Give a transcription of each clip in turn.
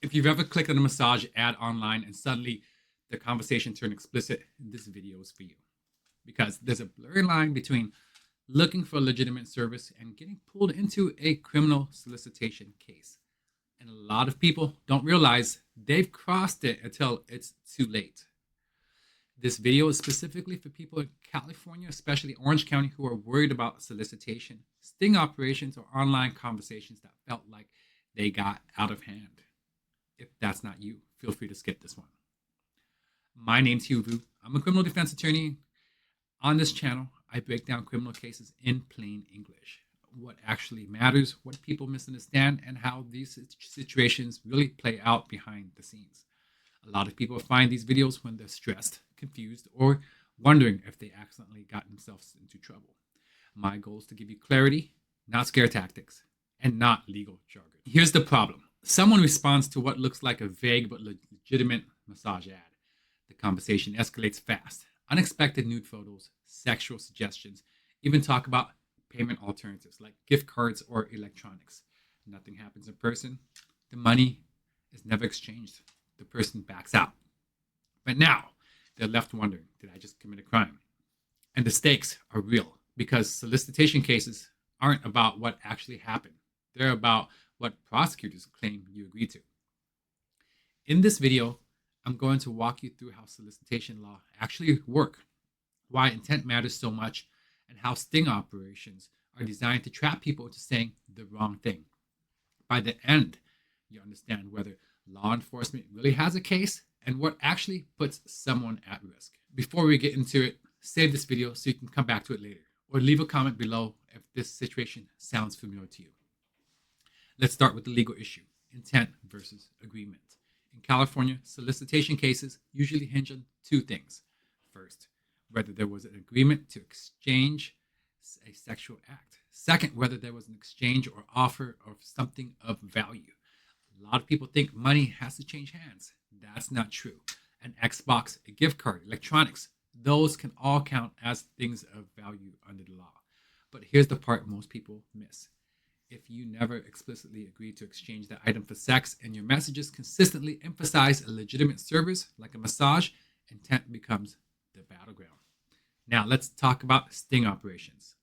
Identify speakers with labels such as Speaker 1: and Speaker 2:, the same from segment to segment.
Speaker 1: If you've ever clicked on a massage ad online and suddenly the conversation turned explicit, this video is for you. Because there's a blurry line between looking for a legitimate service and getting pulled into a criminal solicitation case. And a lot of people don't realize they've crossed it until it's too late. This video is specifically for people in California, especially Orange County, who are worried about solicitation, sting operations, or online conversations that felt like they got out of hand. If that's not you, feel free to skip this one. My name's Hieu Vu. I'm a criminal defense attorney. On this channel, I break down criminal cases in plain English. What actually matters, what people misunderstand, and how these situations really play out behind the scenes. A lot of people find these videos when they're stressed, confused, or wondering if they accidentally got themselves into trouble. My goal is to give you clarity, not scare tactics, and not legal jargon. Here's the problem. Someone responds to what looks like a vague but legitimate massage ad. The conversation escalates fast. Unexpected nude photos, sexual suggestions, even talk about payment alternatives like gift cards or electronics. Nothing happens in person. The money is never exchanged. The person backs out. But now they're left wondering, did I just commit a crime? And the stakes are real because solicitation cases aren't about what actually happened. They're about what prosecutors claim you agreed to. In this video, I'm going to walk you through how solicitation law actually work, why intent matters so much, and how sting operations are designed to trap people into saying the wrong thing. By the end, you understand whether law enforcement really has a case and what actually puts someone at risk. Before we get into it, save this video so you can come back to it later, or leave a comment below if this situation sounds familiar to you. Let's start with the legal issue, intent versus agreement. In California, solicitation cases usually hinge on two things. First, whether there was an agreement to exchange a sexual act. Second, whether there was an exchange or offer of something of value. A lot of people think money has to change hands. That's not true. An Xbox, a gift card, electronics, those can all count as things of value under the law. But here's the part most people miss. If you never explicitly agree to exchange that item for sex and your messages consistently emphasize a legitimate service like a massage, intent becomes the battleground. Now let's talk about sting operations.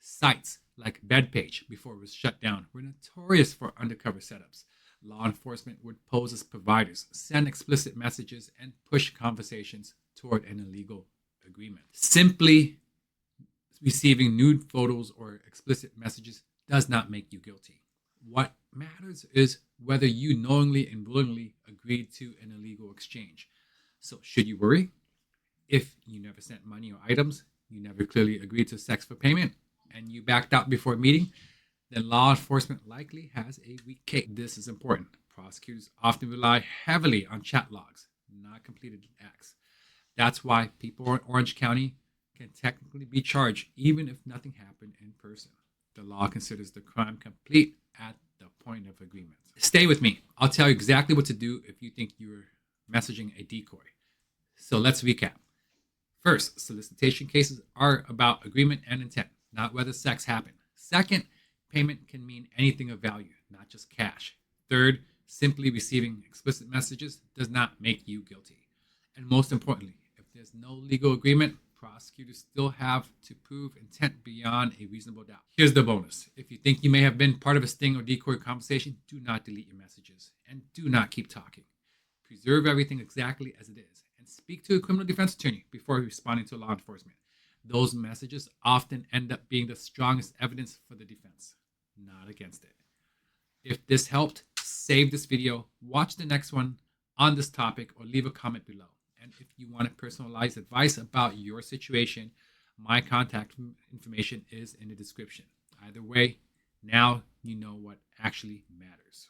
Speaker 1: Sites like BedPage, before it was shut down, were notorious for undercover setups. Law enforcement would pose as providers, send explicit messages, and push conversations toward an illegal agreement. Simply receiving nude photos or explicit messages does not make you guilty. What matters is whether you knowingly and willingly agreed to an illegal exchange. So should you worry? If you never sent money or items, you never clearly agreed to sex for payment, and you backed out before a meeting, then law enforcement likely has a weak case. This is important. Prosecutors often rely heavily on chat logs, not completed acts. That's why people in Orange County can technically be charged even if nothing happened in person. The law considers the crime complete at the point of agreement. Stay with me. I'll tell you exactly what to do if you think you're messaging a decoy. So let's recap. First, solicitation cases are about agreement and intent, not whether sex happened. Second, payment can mean anything of value, not just cash. Third, simply receiving explicit messages does not make you guilty. And most importantly, if there's no legal agreement, prosecutors still have to prove intent beyond a reasonable doubt. Here's the bonus. If you think you may have been part of a sting or decoy conversation, do not delete your messages and do not keep talking. Preserve everything exactly as it is and speak to a criminal defense attorney before responding to law enforcement. Those messages often end up being the strongest evidence for the defense, not against it. If this helped, save this video, watch the next one on this topic, or leave a comment below. And if you want personalized advice about your situation, my contact information is in the description. Either way, now you know what actually matters.